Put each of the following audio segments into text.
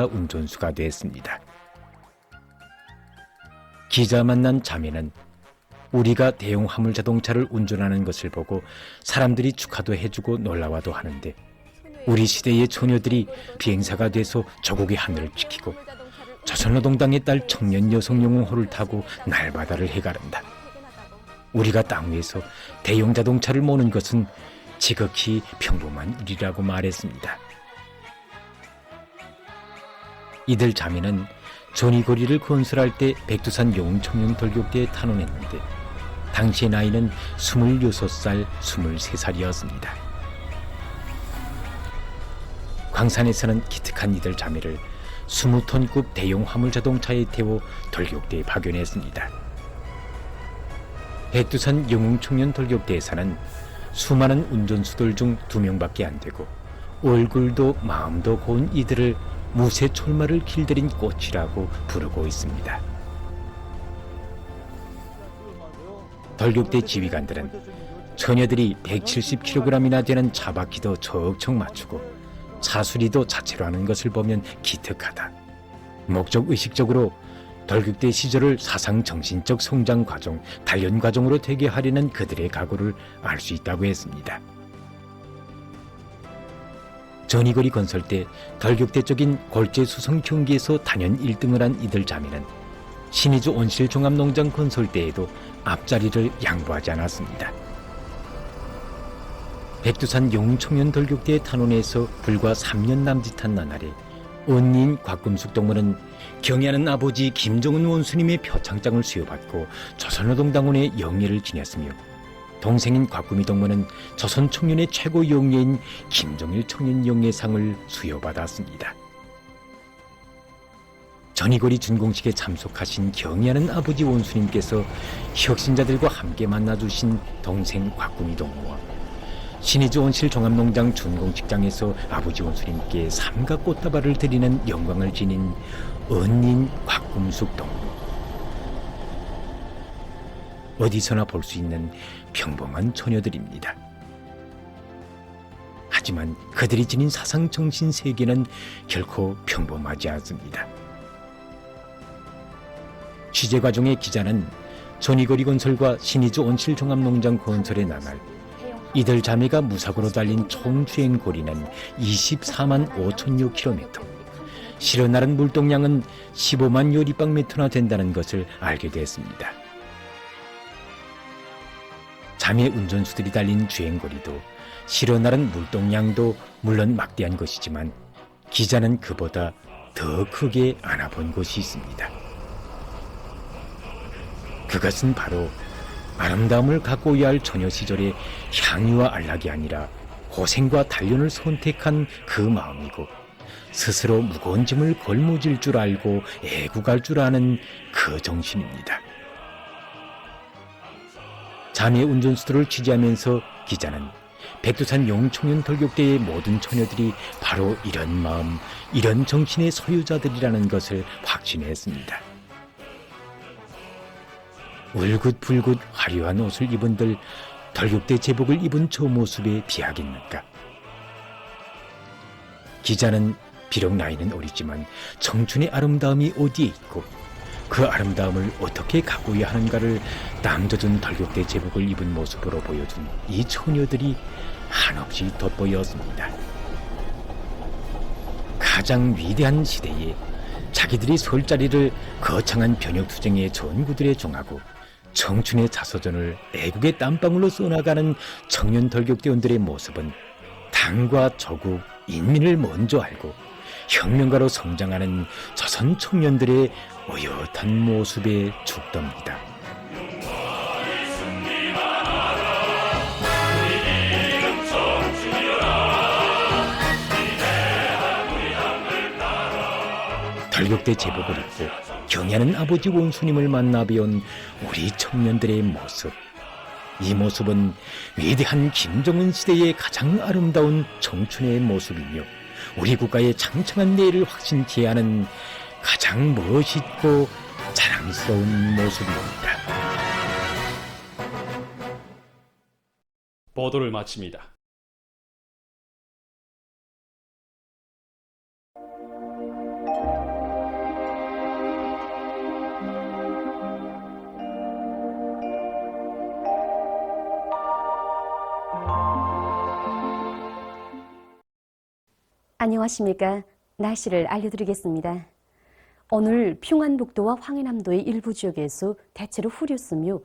운전수가 됐습니다. 기자 만난 자매는 우리가 대형 화물 자동차를 운전하는 것을 보고 사람들이 축하도 해주고 놀라워도 하는데 우리 시대의 처녀들이 비행사가 돼서 조국의 하늘을 지키고 조선노동당의 딸 청년 여성 영웅호를 타고 날바다를 해가른다. 우리가 땅 위에서 대형 자동차를 모는 것은 지극히 평범한 일이라고 말했습니다. 이들 자매는 전이거리를 건설할 때 백두산 영웅청년돌격대에 탄원했는데 당시의 나이는 26살, 23살이었습니다. 광산에서는 기특한 이들 자매를 20톤급 대형 화물 자동차에 태워 돌격대에 파견했습니다. 백두산 영웅청년돌격대에서는 수많은 운전수들 중 2명밖에 안 되고 얼굴도 마음도 고운 이들을 무쇠 철마를 길들인 꽃이라고 부르고 있습니다. 돌격대 지휘관들은 처녀들이 170kg이나 되는 차바퀴도 척척 맞추고 차수리도 자체로 하는 것을 보면 기특하다. 목적의식적으로 돌격대 시절을 사상 정신적 성장 과정, 단련 과정으로 되게 하려는 그들의 각오를 알 수 있다고 했습니다. 전이거리 건설 때 돌격대 쪽인 골재수성 경기에서 단연 1등을 한 이들 자매는 신의주 온실종합농장 건설 때에도 앞자리를 양보하지 않았습니다. 백두산 영웅청년 돌격대에 탄원해서 불과 3년 남짓한 나날에 언니인 곽금숙 동무는 경애하는 아버지 김정은 원수님의 표창장을 수여받고 조선노동당원의 영예를 지녔으며 동생인 곽금희 동무는 조선 청년의 최고 영예인 김정일 청년 영예상을 수여받았습니다. 전이거리 준공식에 참석하신 경애하는 아버지 원수님께서 혁신자들과 함께 만나주신 동생 곽금희 동무와 신의주 온실 종합농장 준공식장에서 아버지 원수님께 삼각 꽃다발을 드리는 영광을 지닌 언니인 곽금숙 동무. 어디서나 볼 수 있는 평범한 처녀들입니다. 하지만 그들이 지닌 사상 정신 세계는 결코 평범하지 않습니다. 취재 과정의 기자는 전이거리 건설과 신의주 온실 종합농장 건설의 나날 이들 자매가 무사고로 달린 총 주행 거리는 24만 5천여 킬로미터, 실어 나른 물동량은 15만 여立方미터나 된다는 것을 알게 됐습니다. 자매 운전수들이 달린 주행거리도 실어 나른 물동량도 물론 막대한 것이지만 기자는 그보다 더 크게 안아본 것이 있습니다. 그것은 바로 아름다움을 가꾸어야 할 처녀 시절의 향유와 안락이 아니라 고생과 단련을 선택한 그 마음이고 스스로 무거운 짐을 걸무질 줄 알고 애국할 줄 아는 그 정신입니다. 자매 운전수들을 취재하면서 기자는 백두산 영웅청년 돌격대의 모든 처녀들이 바로 이런 마음, 이런 정신의 소유자들이라는 것을 확신했습니다. 울긋불긋 화려한 옷을 입은들 돌격대 제복을 입은 저 모습에 비하겠는가? 기자는 비록 나이는 어리지만 청춘의 아름다움이 어디에 있고 그 아름다움을 어떻게 가꾸어야 하는가를 남젖은 돌격대 제복을 입은 모습으로 보여준 이 처녀들이 한없이 돋보였습니다. 가장 위대한 시대에 자기들이 설 자리를 거창한 변혁투쟁의 전구들에 정하고 청춘의 자서전을 애국의 땀방울로 써나가는 청년 돌격대원들의 모습은 당과 조국, 인민을 먼저 알고 혁명가로 성장하는 조선 청년들의 어엿한 모습에 죽답니다. 돌격대 제복을 입고 경애하는 아버지 원수님을 만나 배운 우리 청년들의 모습. 이 모습은 위대한 김정은 시대의 가장 아름다운 청춘의 모습이며 우리 국가의 창창한 내일을 확신케 하는 가장 멋있고 자랑스러운 모습입니다. 보도를 마칩니다. 안녕하십니까. 날씨를 알려드리겠습니다. 오늘 평안북도와 황해남도의 일부 지역에서 대체로 흐렸으며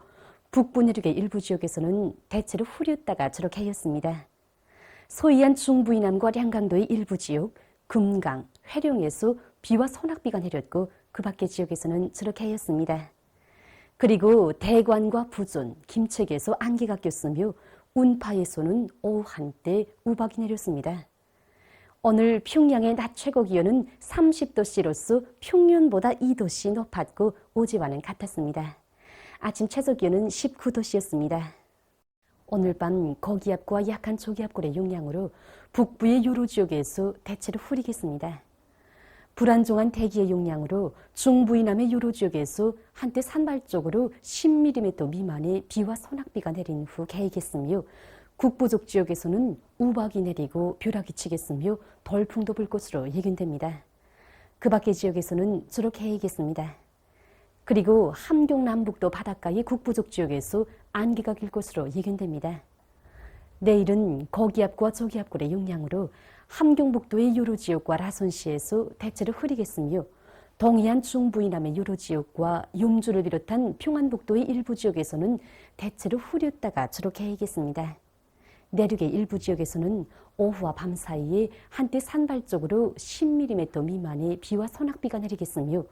북부 내륙의 일부 지역에서는 대체로 흐렸다가 저렇게였습니다. 소이안 중부 이남과 량강도의 일부 지역, 금강, 회령에서 비와 소낙비가 내렸고 그 밖의 지역에서는 저렇게였습니다. 그리고 대관과 부존, 김책에서 안개가 꼈으며 운파에서는 오후 한때 우박이 내렸습니다. 오늘 평양의 낮 최고 기온은 30도씨로서 평년보다 2도씨 높았고 어제와는 같았습니다. 아침 최저 기온은 19도씨였습니다. 오늘 밤 고기압과 약한 초기압골의 영향으로 북부의 여러 지역에서 대체로 흐리겠습니다. 불안정한 대기의 영향으로 중부 이남의 여러 지역에서 한때 산발적으로 10mm 미만의 비와 소낙비가 내린 후 개이겠으며 북부쪽 지역에서는 우박이 내리고 벼락이 치겠으며 돌풍도 불 것으로 예견됩니다. 그 밖의 지역에서는 주로 개이겠습니다. 그리고 함경 남북도 바닷가의 북부쪽 지역에서 안개가 길 것으로 예견됩니다. 내일은 고기압과 저기압골의 영향으로 함경북도의 여러 지역과 라선시에서 대체로 흐리겠으며 동해안 중부 이남의 여러 지역과 용주를 비롯한 평안북도의 일부 지역에서는 대체로 흐렸다가 주로 개이겠습니다. 내륙의 일부 지역에서는 오후와 밤 사이에 한때 산발적으로 10mm 미만의 비와 소낙비가 내리겠으며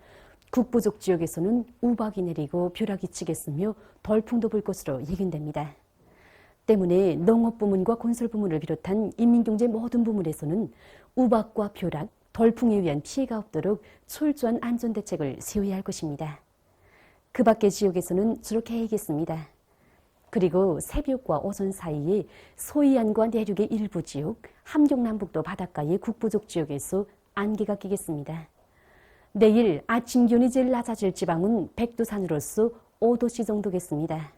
북부쪽 지역에서는 우박이 내리고 벼락이 치겠으며 돌풍도 불 것으로 예견됩니다. 때문에 농업부문과 건설부문을 비롯한 인민경제 모든 부문에서는 우박과 벼락, 돌풍에 의한 피해가 없도록 철저한 안전대책을 세워야 할 것입니다. 그 밖의 지역에서는 주로 개이겠습니다. 그리고 새벽과 오전 사이에 소이안과 내륙의 일부 지역, 함경남북도 바닷가의 북부쪽 지역에서 안개가 끼겠습니다. 내일 아침 기온이 제일 낮아질 지방은 백두산으로서 5도씨 정도겠습니다.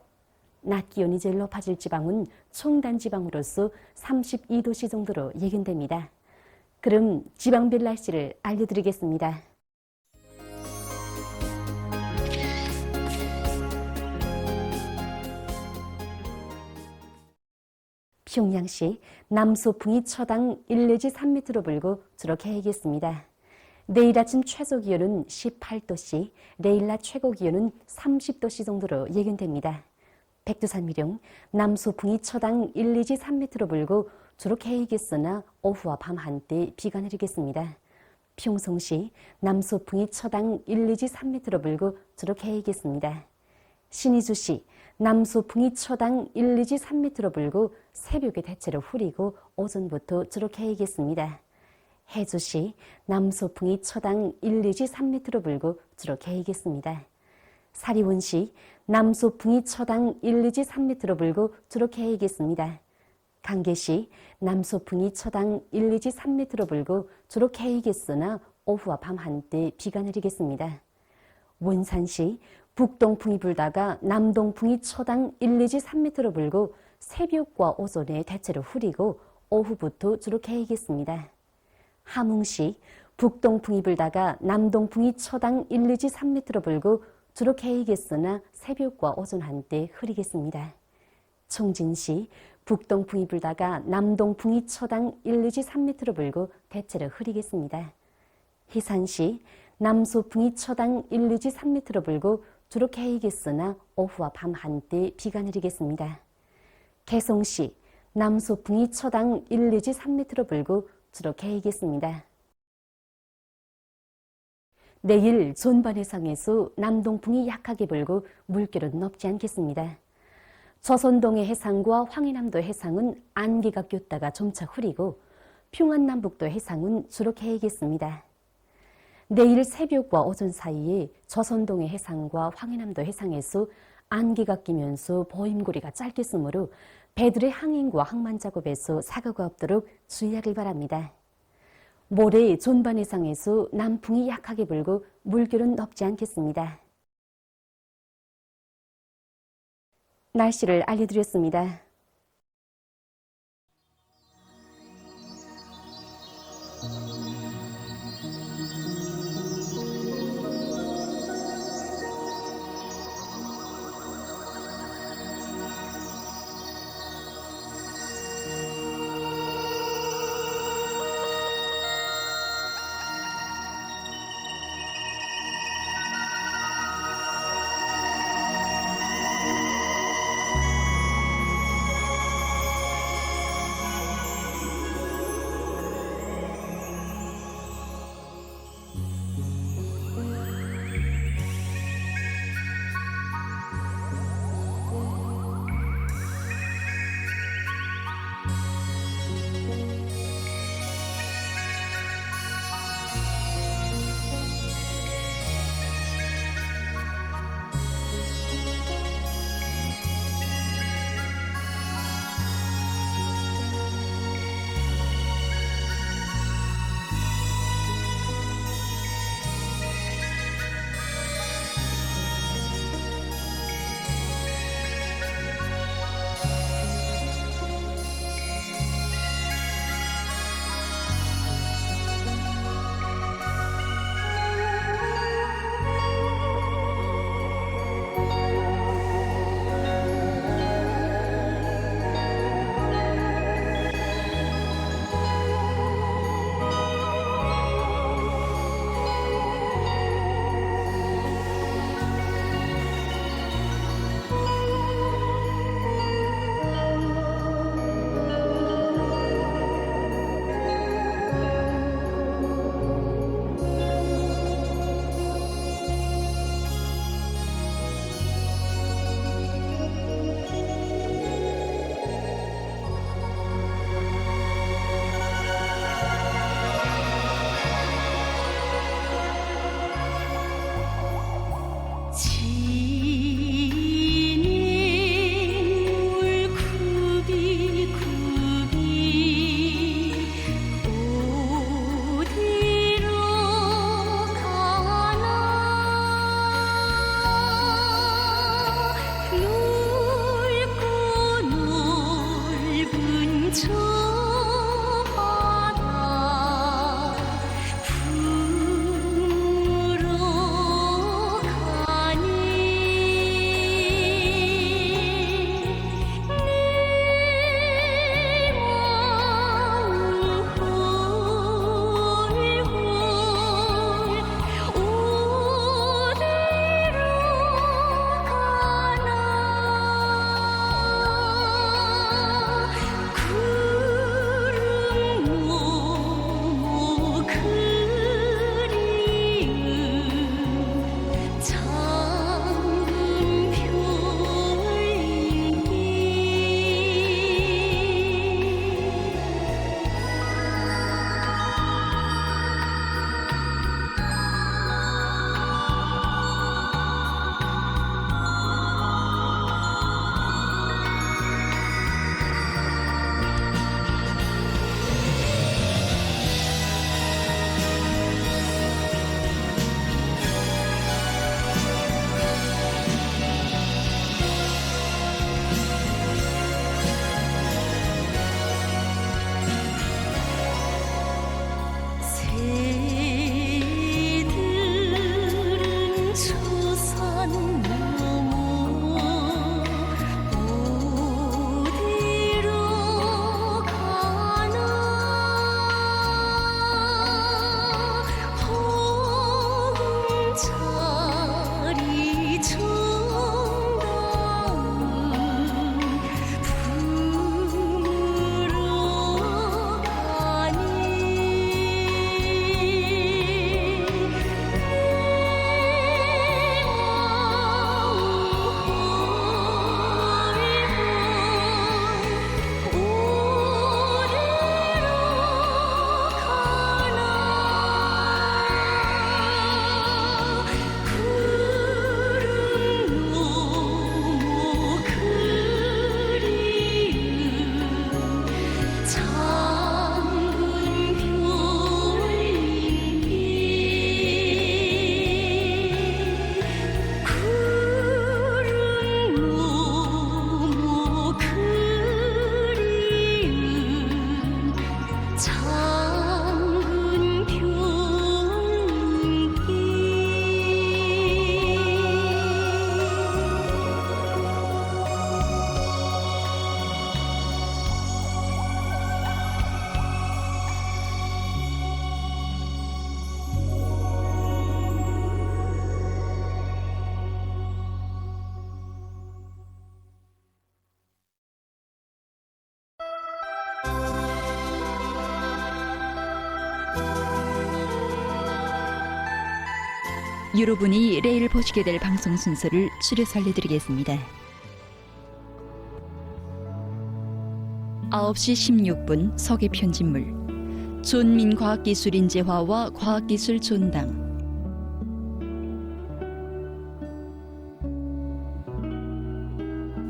낮 기온이 제일 높아질 지방은 청단 지방으로서 32도씨 정도로 예견됩니다. 그럼 지방별 날씨를 알려드리겠습니다. 평양시 남소풍이 초당 1 내지 3m로 불고 주로 개이겠습니다. 내일 아침 최저 기온은 18도씨, 내일 낮 최고 기온은 30도씨 정도로 예견됩니다. 백두산 미령 남소풍이 초당 1 내지 3m로 불고 주로 개이겠으나 오후와 밤 한때 비가 내리겠습니다. 평성시 남소풍이 초당 1 내지 3m로 불고 주로 개이겠습니다. 신의주시 남소풍이 초당 1 내지 3m로 불고 새벽에 대체로 흐리고 오전부터 주로 개이겠습니다. 해주시 남소풍이 초당 1 내지 3m로 불고 주로 개이겠습니다. 사리원시 남소풍이 초당 1 내지 3m로 불고 주로 개이겠습니다. 강계시 남소풍이 초당 1 내지 3m로 불고 주로 개이겠으나 오후와 밤 한때 비가 내리겠습니다. 원산시 북동풍이 불다가 남동풍이 초당 1 내지 3m로 불고 새벽과 오전에 대체로 흐리고 오후부터 주로 개이겠습니다. 함흥시 북동풍이 불다가 남동풍이 초당 1 내지 3m로 불고 주로 개이겠으나 새벽과 오전 한때 흐리겠습니다. 청진시 북동풍이 불다가 남동풍이 초당 1 내지 3m로 불고 대체로 흐리겠습니다. 희산시 남소풍이 초당 1 내지 3m로 불고 주로 개이겠으나 오후와 밤 한때 비가 내리겠습니다. 개성시 남소풍이 초당 1 내지 3m로 불고 주로 개이겠습니다. 내일 전반 해상에서 남동풍이 약하게 불고 물결은 높지 않겠습니다. 조선동해 해상과 황해남도 해상은 안개가 꼈다가 점차 흐리고 평안남북도 해상은 주로 개이겠습니다. 내일 새벽과 오전 사이에 조선동해 해상과 황해남도 해상에서 안개가 끼면서 보임거리가 짧겠으므로 배들의 항행과 항만 작업에서 사고가 없도록 주의하길 바랍니다. 모레 전반 해상에서 남풍이 약하게 불고 물결은 높지 않겠습니다. 날씨를 알려드렸습니다. 여러분이 내일 보시게 될 방송 순서를 추려서 알려드리겠습니다. 9시 16분 서계 편집물 존민과학기술인재화와 과학기술 존당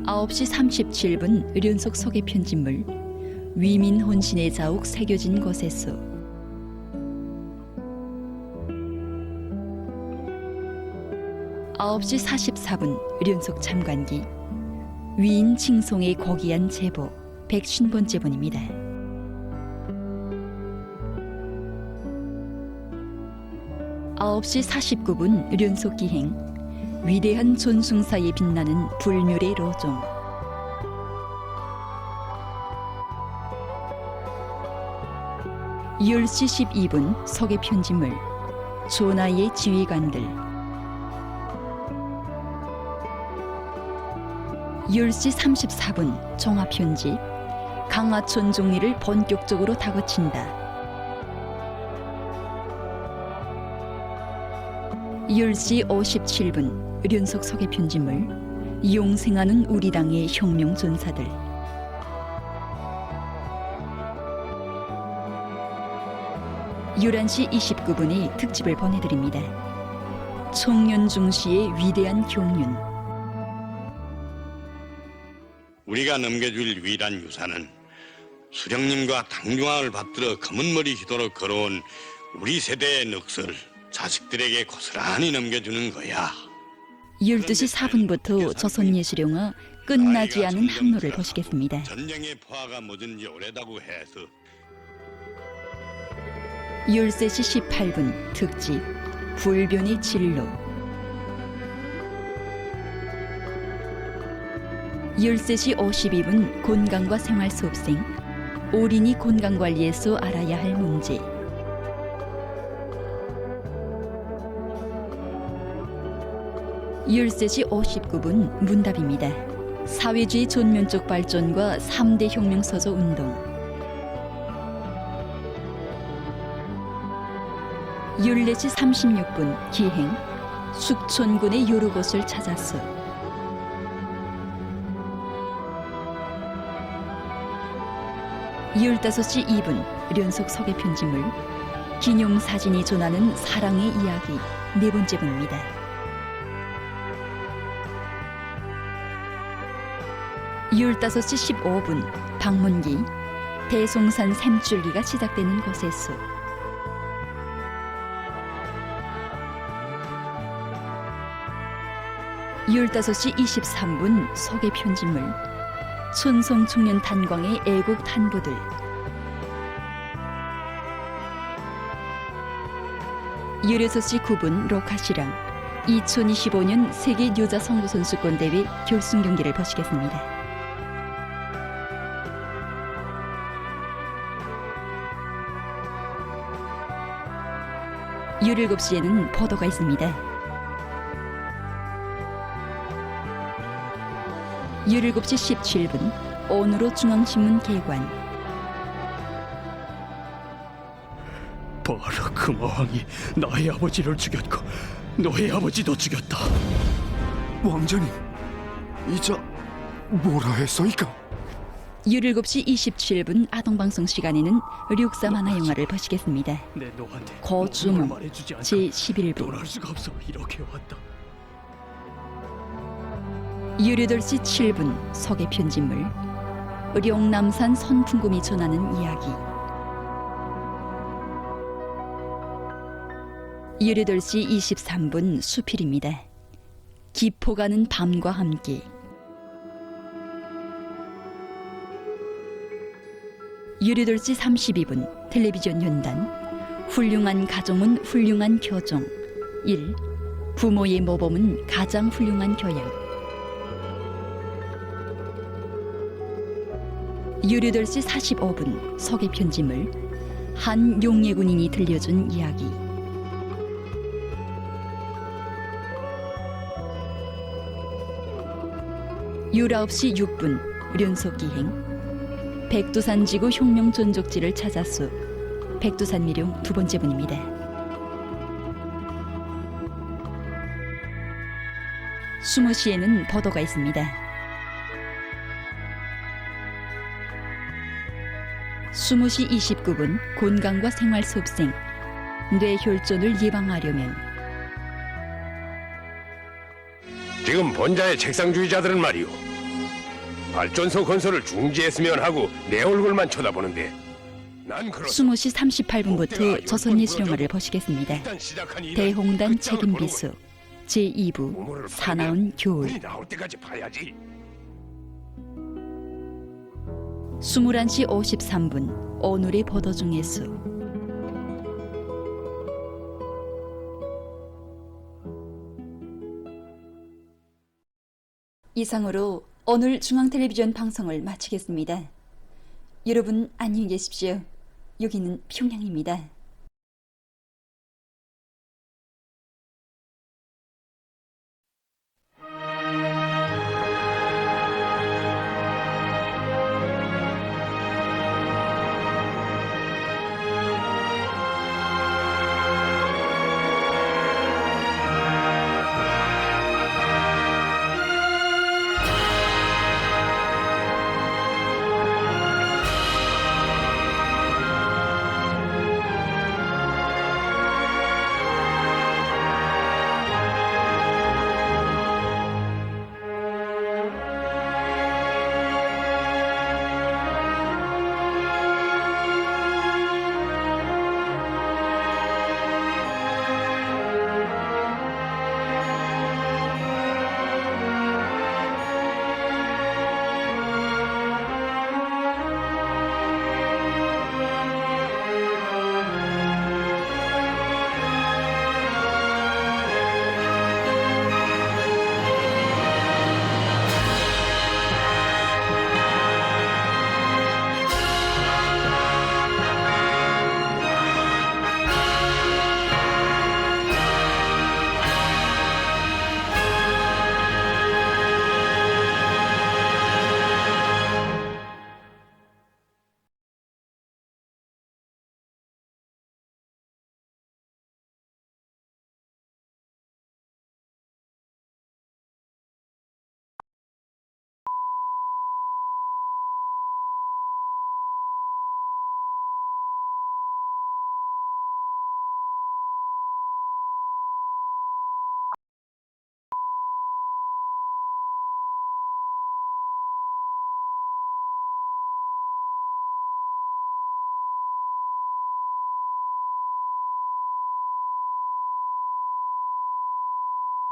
9시 37분 연속 서계 편집물 위민 혼신의 자욱 새겨진 것에서 9시 44분 연속 참관기 위인 칭송의 고귀한 제보 150번째 분입니다. 9시 49분 연속 기행 위대한 존숭사에 빛나는 불멸의 로종 10시 12분 서계 편집물 조나의 지휘관들 10시 34분 종합편집 강화촌 종리를 본격적으로 다그친다 10시 57분 연속 서계 편집물 용생하는 우리 당의 혁명 전사들 11시 29분에 특집을 보내드립니다. 청년중시의 위대한 경륜 우리가 넘겨줄 유일한 유산은 수령님과 당중앙을 받들어 검은 머리 휘도록 걸어온 우리 세대의 넋을 자식들에게 고스란히 넘겨주는 거야. 12시 4분부터 조선예술영화 끝나지 않은 항로를 보시겠습니다. 전쟁의 포화가 뭐든지 오래다고 해서 13시 18분 특집 불변의 진로 13시 52분 건강과 생활 수업생 어린이 건강관리에서 알아야 할 문제 13시 59분 문답입니다. 사회주의 전면적 발전과 3대 혁명서조 운동 14시 36분 기행 숙촌군의 여러 곳을 찾았어 15시 2분 연속 서계 편집물 기념사진이 전하는 사랑의 이야기 네 번째 분입니다. 15시 15분 방문기 대송산 샘줄기가 시작되는 곳에서 15시 23분 서계 편집물 촌성 청년 탄광의 애국 탄부들 16시 9분 로카시랑 2025년 세계 여자 성도 선수권 대회 결승 경기를 보시겠습니다. 17시에는 보도가 있습니다. 17시 17분 오늘로 중앙신문 개관 바로 금화왕이 나의 아버지를 죽였고 너의 아버지도 죽였다. 왕자님, 이자 뭐라 했소이까? 17시 27분 아동방송 시간에는 륙사 만화 영화를 보시겠습니다. 내 너한테 거주몽 말해주지 않고 제11부 떠날 수가 없어. 이렇게 왔다. 18시 7분 서계 편집물 룡남산 선풍금이 전하는 이야기 18시 23분 수필입니다. 기포가는 밤과 함께 18시 32분 텔레비전 연단 훌륭한 가정은 훌륭한 교정 1. 부모의 모범은 가장 훌륭한 교양 18시 45분 서계 편집물 한 용예군인이 들려준 이야기 19시 6분 연속 기행 백두산 지구 혁명 전족지를 찾았소 백두산 미룡 두 번째 분입니다. 수모시에는 버더가 있습니다. 수모시 29분 곤강과 생활 수업생 뇌혈전을 예방하려면 지금 본자의 책상주의자들은 말이오, 발전소 건설을 중지했으면 하고 내 얼굴만 쳐다보는데 난 그렇다. 수모시 38분부터 조선예 실용화를 보시겠습니다. 일단 시작한 일은 대홍단 끝장을 책임비수 제2부 보는구나. 사나운 교훈 운이 나올 때까지 봐야지. 21시 53분 오늘의 보도 중에서 이상으로 오늘 중앙텔레비전 방송을 마치겠습니다. 여러분 안녕히 계십시오. 여기는 평양입니다.